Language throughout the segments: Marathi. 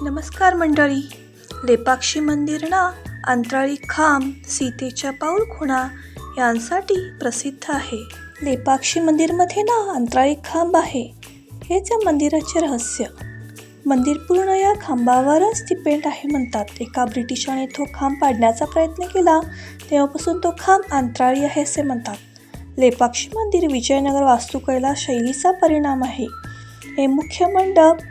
नमस्कार मंडळी. लेपाक्षी मंदिर ना अंतराळी खांब, सीतेच्या पाऊलखुणा यांसाठी प्रसिद्ध आहे. लेपाक्षी मंदिरमध्ये ना अंतराळी खांब आहे. हेच या मंदिराचे रहस्य. मंदिर पूर्ण या खांबावरच डिपेंड आहे म्हणतात. एका ब्रिटिशाने तो खांब पाडण्याचा प्रयत्न केला, तेव्हापासून तो खांब अंतराळी आहे असे म्हणतात. लेपाक्षी मंदिर विजयनगर वास्तुकला शैलीचा परिणाम आहे. हे मुख्य मंडप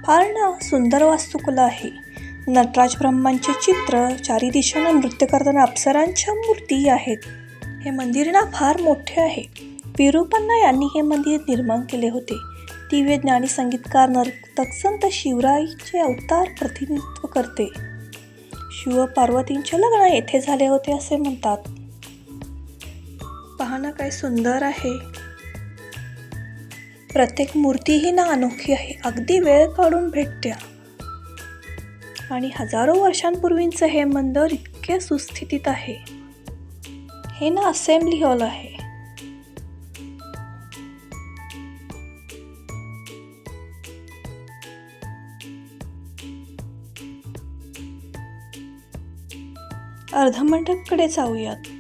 फार ना सुंदर वास्तुकला आहे. नटराज ब्रह्मांचे चित्र, चारी दिशांना नृत्य करताना अप्सरांच्या मूर्ती आहेत. हे मंदिर ना फार मोठे आहे. विरूपण्णा यांनी हे मंदिर निर्माण केले होते. दिव्य ज्ञानी संगीतकार नर्तक संत शिवरायांचे अवतार प्रतिनिधित्व करते. शिव पार्वतींचे लग्न येथे झाले होते असे म्हणतात. पाहणं काय सुंदर आहे. प्रत्येक मूर्ती ही ना अनोखी आहे. अगदी वेळ काढून भेटत्या आणि हजारो वर्षांपूर्वींचं हे मंदिर इतके सुस्थितीत आहे. हे ना असेंब्ली हॉल आहे. अर्धमंडपकडे जाऊयात.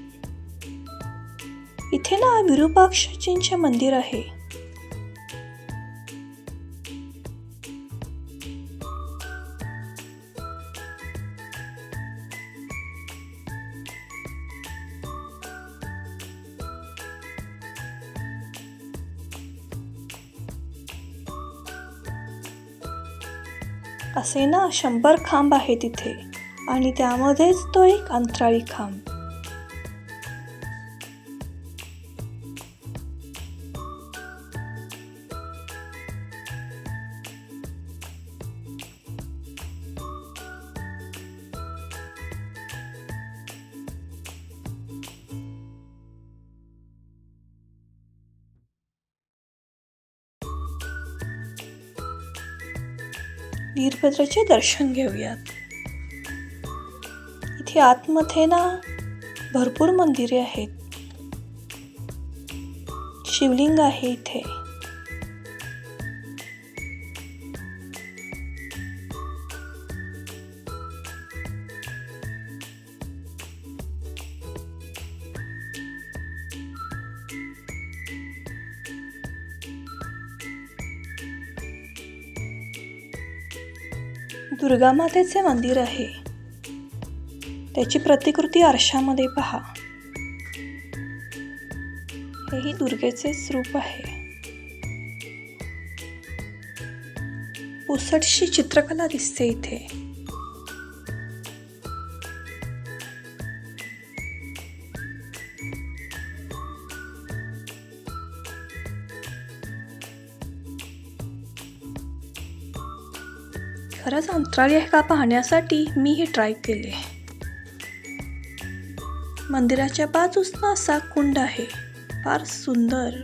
इथे ना विरूपाक्षाजींचे मंदिर आहे. असे ना 100 खांब आहेत तिथे आणि त्यामध्येच तो एक अंतराळी खांब. वीरभद्राचे दर्शन घेऊयात. इथे आतमध्ये ना भरपूर मंदिरे आहेत. शिवलिंग आहे इथे. दुर्गा मातेचे मंदिर आहे. त्याची प्रतिकृती आरशामध्ये पहा. हेही दुर्गेचेच रूप आहे. पुसटशी चित्रकला दिसते इथे. खरंच अंतराळी आहे का पाहण्यासाठी मी हे ट्राय केले. मंदिराच्या बाजूस ना असा कुंड आहे. फार सुंदर.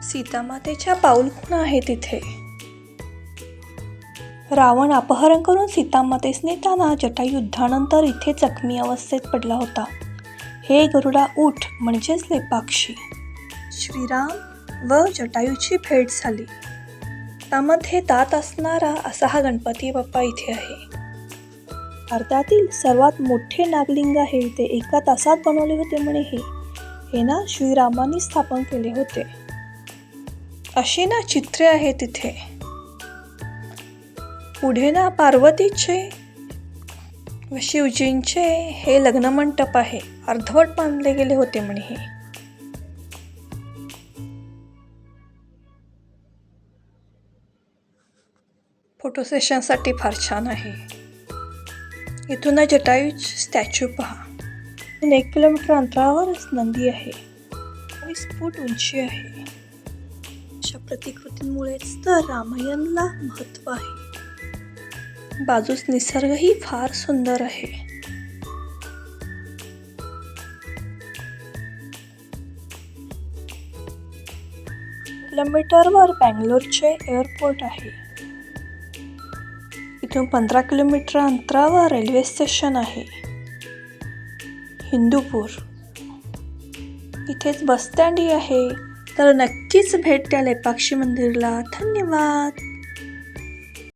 सीतामातेच्या पाऊलखुणा आहे तिथे. रावण अपहरण करून सीतामातेस नेताना जटायुद्धानंतर इथे जखमी अवस्थेत पडला होता. हे गरुडा ऊठ म्हणजेच लेपाक्षी. श्रीराम व जटायूची भेट झाली. त्यामध्ये दात असणारा असा हा गणपती बाप्पा इथे आहे. भारतातील सर्वात मोठे नागलिंग आहे. ते 1 तासात बनवले होते म्हणे. हे ना श्रीरामांनी स्थापन केले होते. अशी ना चित्रे आहेत तिथे. पुढे ना पार्वतीचे व शिवजींचे हे लग्न मंडप आहे. अर्धवट बांधले गेले होते म्हणे हे. फोटो सेशनसाठी फार छान आहे. इथून जटायूची स्टॅच्यू पहा. 1 किलोमीटर अंतरावरच नंदी आहे. 20 फूट उंची आहे. अशा प्रतिकृतींमुळेच तर रामायणला महत्त्व आहे. बाजूस निसर्गही फार सुंदर आहे. किलोमीटरवर बँगलोरचे एअरपोर्ट आहे. इथून 15 किलोमीटर अंतरावर रेल्वे स्टेशन आहे. हिंदूपूर इथेच बस स्टँडही आहे. तर नक्कीच भेट द्या लेपाक्षी मंदिरला. धन्यवाद.